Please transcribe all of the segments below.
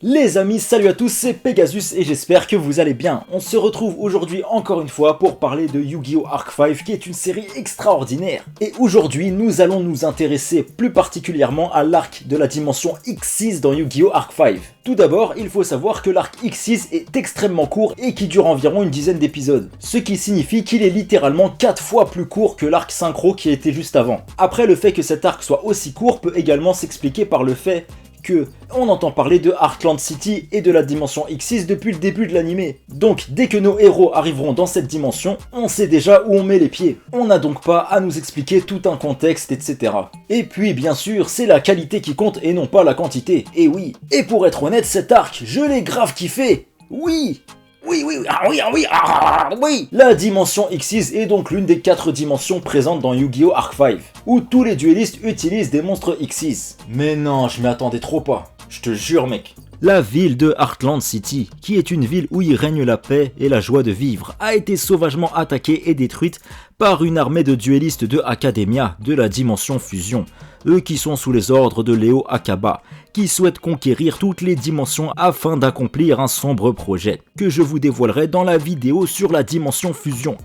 Les amis, salut à tous, c'est Pegasus et j'espère que vous allez bien. On se retrouve aujourd'hui encore une fois pour parler de Yu-Gi-Oh! Arc 5 qui est une série extraordinaire. Et aujourd'hui, nous allons nous intéresser plus particulièrement à l'arc de la dimension X6 dans Yu-Gi-Oh! Arc 5. Tout d'abord, il faut savoir que l'arc X6 est extrêmement court et qui dure environ une dizaine d'épisodes. Ce qui signifie qu'il est littéralement 4 fois plus court que l'arc synchro qui était juste avant. Après, le fait que cet arc soit aussi court peut également s'expliquer par le fait on entend parler de Heartland City et de la dimension X6 depuis le début de l'animé. Donc dès que nos héros arriveront dans cette dimension, on sait déjà où on met les pieds. On n'a donc pas à nous expliquer tout un contexte, etc. Et puis bien sûr, c'est la qualité qui compte et non pas la quantité. Et oui, et pour être honnête, cet arc, je l'ai grave kiffé. Oui. La dimension X6 est donc l'une des 4 dimensions présentes dans Yu-Gi-Oh! Arc 5, où tous les duellistes utilisent des monstres X6. Mais non, je m'y attendais trop pas, je te jure mec. La ville de Heartland City, qui est une ville où il règne la paix et la joie de vivre, a été sauvagement attaquée et détruite par une armée de duellistes de Academia de la dimension Fusion, eux qui sont sous les ordres de Leo Akaba, qui souhaitent conquérir toutes les dimensions afin d'accomplir un sombre projet, que je vous dévoilerai dans la vidéo sur la dimension Fusion.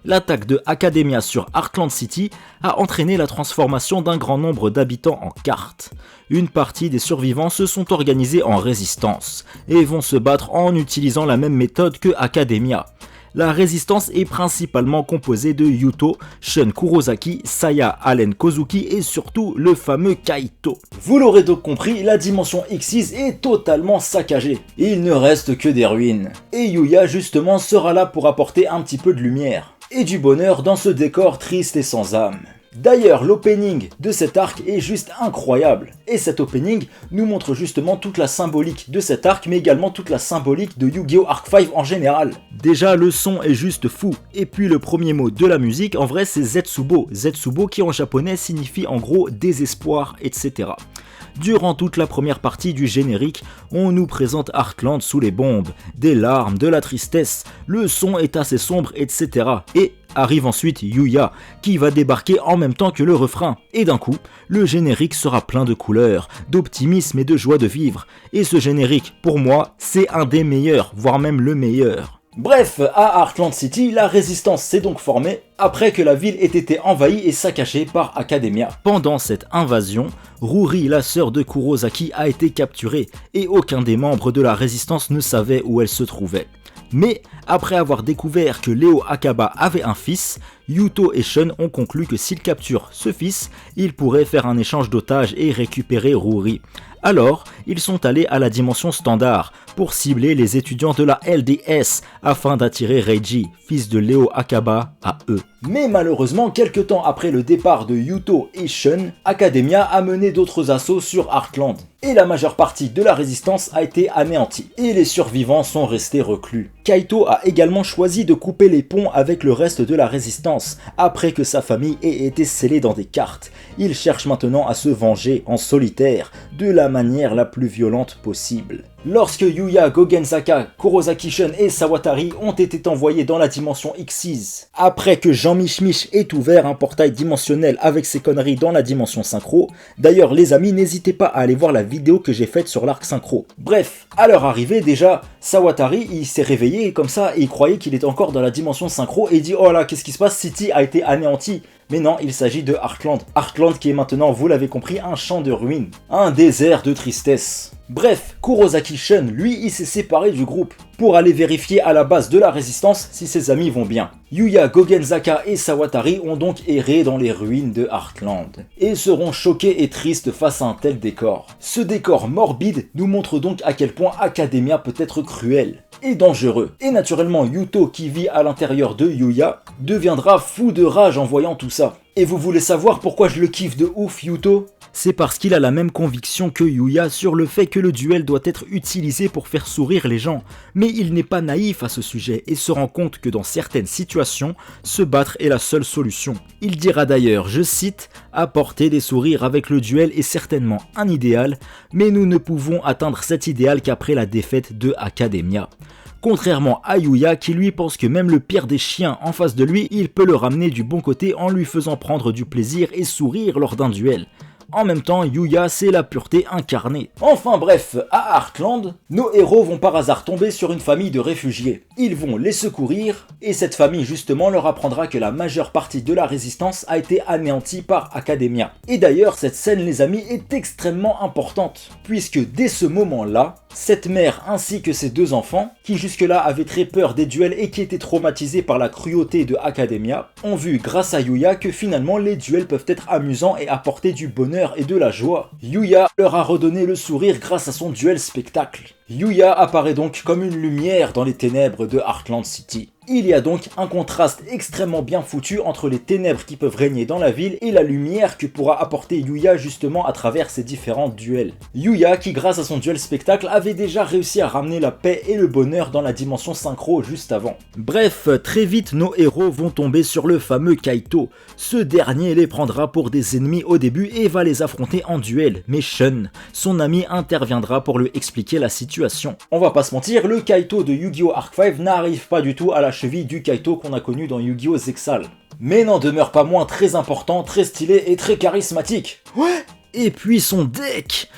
L'attaque de Academia sur Heartland City a entraîné la transformation d'un grand nombre d'habitants en cartes. Une partie des survivants se sont organisés en résistance et vont se battre en utilisant la même méthode que Academia. La résistance est principalement composée de Yuto, Shun Kurosaki, Saya Allen Kozuki et surtout le fameux Kaito. Vous l'aurez donc compris, la dimension X6 est totalement saccagée. Il ne reste que des ruines. Et Yuya justement sera là pour apporter un petit peu de lumière et du bonheur dans ce décor triste et sans âme. D'ailleurs, l'opening de cet arc est juste incroyable. Et cet opening nous montre justement toute la symbolique de cet arc, mais également toute la symbolique de Yu-Gi-Oh! Arc 5 en général. Déjà, le son est juste fou. Et puis le premier mot de la musique, en vrai, c'est Zetsubo. Zetsubo qui en japonais signifie en gros désespoir, etc. Durant toute la première partie du générique, on nous présente Heartland sous les bombes, des larmes, de la tristesse, le son est assez sombre, etc. Et arrive ensuite Yuya, qui va débarquer en même temps que le refrain. Et d'un coup, le générique sera plein de couleurs, d'optimisme et de joie de vivre. Et ce générique, pour moi, c'est un des meilleurs, voire même le meilleur. Bref, à Heartland City, la résistance s'est donc formée après que la ville ait été envahie et saccagée par Academia. Pendant cette invasion, Ruri, la sœur de Kurosaki, a été capturée et aucun des membres de la résistance ne savait où elle se trouvait. Mais après avoir découvert que Leo Akaba avait un fils, Yuto et Shun ont conclu que s'ils capturent ce fils, ils pourraient faire un échange d'otages et récupérer Ruri. Alors, ils sont allés à la dimension standard pour cibler les étudiants de la LDS afin d'attirer Reiji, fils de Leo Akaba, à eux. Mais malheureusement, quelques temps après le départ de Yuto et Shun, Academia a mené d'autres assauts sur Heartland. Et la majeure partie de la résistance a été anéantie, et les survivants sont restés reclus. Kaito a également choisi de couper les ponts avec le reste de la résistance, après que sa famille ait été scellée dans des cartes. Il cherche maintenant à se venger en solitaire, de la manière la plus violente possible. Lorsque Yuya, Gogenzaka, Kurosaki Shun et Sawatari ont été envoyés dans la dimension X6, après que Jean Mich ait ouvert un portail dimensionnel avec ses conneries dans la dimension synchro, d'ailleurs les amis n'hésitez pas à aller voir la vidéo que j'ai faite sur l'arc synchro. Bref, à leur arrivée déjà, Sawatari il s'est réveillé comme ça et il croyait qu'il était encore dans la dimension synchro et il dit oh là qu'est-ce qui se passe, City a été anéanti. Mais non, il s'agit de Heartland. Heartland qui est maintenant, vous l'avez compris, un champ de ruines. Un désert de tristesse. Bref, Kurosaki Shun, lui, il s'est séparé du groupe pour aller vérifier à la base de la résistance si ses amis vont bien. Yuya, Gogenzaka et Sawatari ont donc erré dans les ruines de Heartland et seront choqués et tristes face à un tel décor. Ce décor morbide nous montre donc à quel point Academia peut être cruel et dangereux. Et naturellement, Yuto, qui vit à l'intérieur de Yuya, deviendra fou de rage en voyant tout ça. Et vous voulez savoir pourquoi je le kiffe de ouf, Yuto ? C'est parce qu'il a la même conviction que Yuya sur le fait que le duel doit être utilisé pour faire sourire les gens, mais il n'est pas naïf à ce sujet et se rend compte que dans certaines situations, se battre est la seule solution. Il dira d'ailleurs, je cite, « Apporter des sourires avec le duel est certainement un idéal, mais nous ne pouvons atteindre cet idéal qu'après la défaite de Academia. » Contrairement à Yuya qui lui pense que même le pire des chiens en face de lui, il peut le ramener du bon côté en lui faisant prendre du plaisir et sourire lors d'un duel. En même temps, Yuya, c'est la pureté incarnée. Enfin bref, à Heartland, nos héros vont par hasard tomber sur une famille de réfugiés. Ils vont les secourir, et cette famille justement leur apprendra que la majeure partie de la résistance a été anéantie par Academia. Et d'ailleurs, cette scène les amis est extrêmement importante, puisque dès ce moment-là, cette mère ainsi que ses deux enfants, qui jusque-là avaient très peur des duels et qui étaient traumatisés par la cruauté de Academia, ont vu grâce à Yuya que finalement les duels peuvent être amusants et apporter du bonheur et de la joie. Yuya leur a redonné le sourire grâce à son duel spectacle. Yuya apparaît donc comme une lumière dans les ténèbres de Heartland City. Il y a donc un contraste extrêmement bien foutu entre les ténèbres qui peuvent régner dans la ville et la lumière que pourra apporter Yuya justement à travers ses différents duels. Yuya qui grâce à son duel spectacle avait déjà réussi à ramener la paix et le bonheur dans la dimension synchro juste avant. Bref, très vite nos héros vont tomber sur le fameux Kaito. Ce dernier les prendra pour des ennemis au début et va les affronter en duel, mais Shun, son ami, interviendra pour lui expliquer la situation. On va pas se mentir, le Kaito de Yu-Gi-Oh! Arc 5 n'arrive pas du tout à la cheville du Kaito qu'on a connu dans Yu-Gi-Oh! Zexal. Mais n'en demeure pas moins très important, très stylé et très charismatique. Ouais. Et puis son deck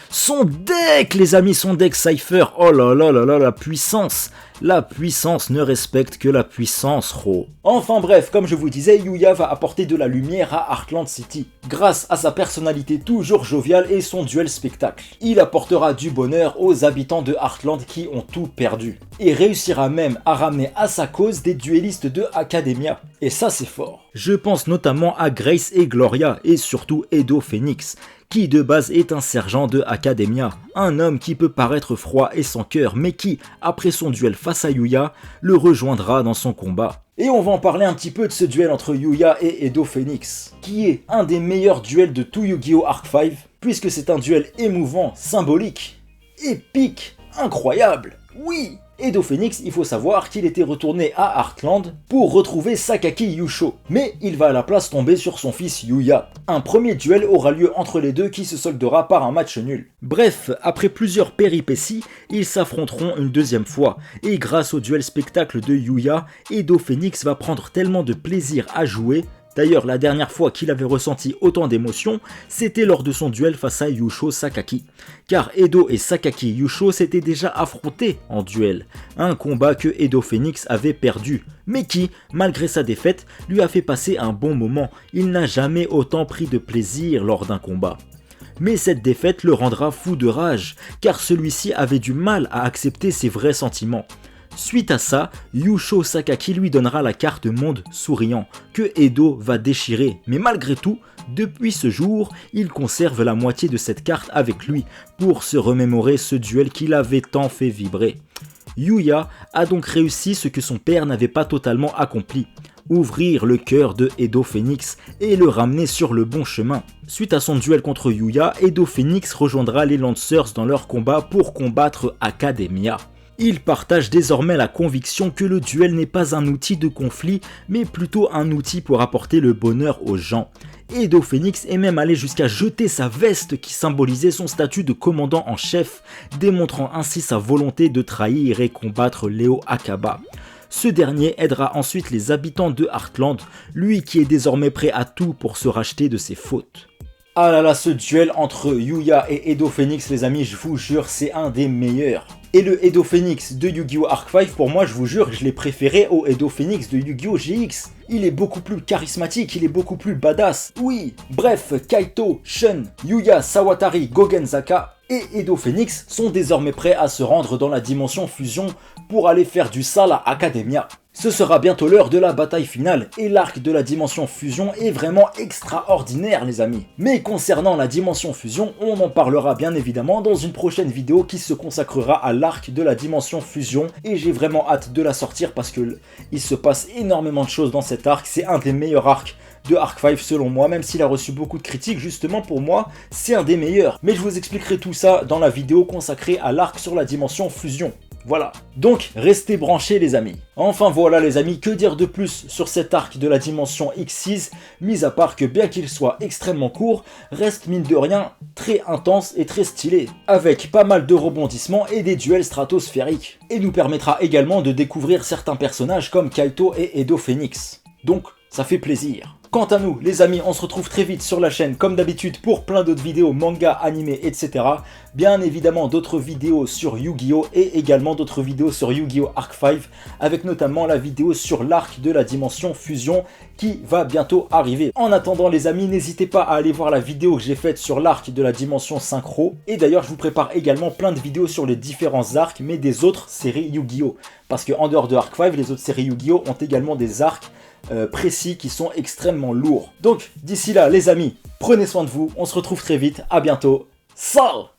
les amis, son deck Cypher, oh là là là là, la puissance ne respecte que la puissance, Ro. Enfin bref, comme je vous disais, Yuya va apporter de la lumière à Heartland City, grâce à sa personnalité toujours joviale et son duel spectacle. Il apportera du bonheur aux habitants de Heartland qui ont tout perdu, et réussira même à ramener à sa cause des duellistes de Academia, et ça c'est fort. Je pense notamment à Grace et Gloria, et surtout Edo Phoenix, qui de base est un sergent de Academia, un homme qui peut paraître froid et sans cœur, mais qui, après son duel face à Yuya, le rejoindra dans son combat. Et on va en parler un petit peu de ce duel entre Yuya et Edo Phoenix, qui est un des meilleurs duels de tout Yu-Gi-Oh! Arc 5, puisque c'est un duel émouvant, symbolique, épique, incroyable, oui. Edo Phoenix, il faut savoir qu'il était retourné à Heartland pour retrouver Sakaki Yusho, mais il va à la place tomber sur son fils Yuya. Un premier duel aura lieu entre les deux qui se soldera par un match nul. Bref, après plusieurs péripéties, ils s'affronteront une deuxième fois, et grâce au duel spectacle de Yuya, Edo Phoenix va prendre tellement de plaisir à jouer. D'ailleurs, la dernière fois qu'il avait ressenti autant d'émotions, c'était lors de son duel face à Yusho Sakaki. Car Edo et Sakaki Yusho s'étaient déjà affrontés en duel, un combat que Edo Phoenix avait perdu, mais qui, malgré sa défaite, lui a fait passer un bon moment. Il n'a jamais autant pris de plaisir lors d'un combat. Mais cette défaite le rendra fou de rage, car celui-ci avait du mal à accepter ses vrais sentiments. Suite à ça, Yusho Sakaki lui donnera la carte monde souriant, que Edo va déchirer, mais malgré tout, depuis ce jour, il conserve la moitié de cette carte avec lui, pour se remémorer ce duel qui l'avait tant fait vibrer. Yuya a donc réussi ce que son père n'avait pas totalement accompli, ouvrir le cœur de Edo Phoenix et le ramener sur le bon chemin. Suite à son duel contre Yuya, Edo Phoenix rejoindra les Lancers dans leur combat pour combattre Academia. Ils partagent désormais la conviction que le duel n'est pas un outil de conflit, mais plutôt un outil pour apporter le bonheur aux gens. Edo Phoenix est même allé jusqu'à jeter sa veste qui symbolisait son statut de commandant en chef, démontrant ainsi sa volonté de trahir et combattre Leo Akaba. Ce dernier aidera ensuite les habitants de Heartland, lui qui est désormais prêt à tout pour se racheter de ses fautes. Ah là là, ce duel entre Yuya et Edo Phoenix, les amis, je vous jure, c'est un des meilleurs. Et le Edo Phoenix de Yu-Gi-Oh! Arc 5, pour moi, je vous jure, je l'ai préféré au Edo Phoenix de Yu-Gi-Oh! GX. Il est beaucoup plus charismatique, il est beaucoup plus badass. Oui, bref, Kaito, Shun, Yuya, Sawatari, Gogenzaka et Edo Phoenix sont désormais prêts à se rendre dans la dimension fusion pour aller faire du sale à Academia. Ce sera bientôt l'heure de la bataille finale et l'arc de la dimension fusion est vraiment extraordinaire les amis. Mais concernant la dimension fusion, on en parlera bien évidemment dans une prochaine vidéo qui se consacrera à l'arc de la dimension fusion et j'ai vraiment hâte de la sortir parce que il se passe énormément de choses dans cet arc, c'est un des meilleurs arcs de Arc 5 selon moi, même s'il a reçu beaucoup de critiques, justement pour moi c'est un des meilleurs. Mais je vous expliquerai tout ça dans la vidéo consacrée à l'arc sur la dimension fusion. Voilà, donc restez branchés les amis. Enfin voilà les amis, que dire de plus sur cet arc de la dimension X6, mis à part que bien qu'il soit extrêmement court, reste mine de rien très intense et très stylé, avec pas mal de rebondissements et des duels stratosphériques, et nous permettra également de découvrir certains personnages comme Kaito et Edo Phoenix. Donc ça fait plaisir. Quant à nous, les amis, on se retrouve très vite sur la chaîne, comme d'habitude, pour plein d'autres vidéos, manga, animés, etc. Bien évidemment, d'autres vidéos sur Yu-Gi-Oh! Et également d'autres vidéos sur Yu-Gi-Oh! Arc 5, avec notamment la vidéo sur l'arc de la dimension fusion qui va bientôt arriver. En attendant, les amis, n'hésitez pas à aller voir la vidéo que j'ai faite sur l'arc de la dimension synchro. Et d'ailleurs, je vous prépare également plein de vidéos sur les différents arcs, mais des autres séries Yu-Gi-Oh! Parce qu'en dehors de Arc 5, les autres séries Yu-Gi-Oh! Ont également des arcs précis qui sont extrêmement lourds. Donc d'ici là les amis, prenez soin de vous, on se retrouve très vite, à bientôt, salut!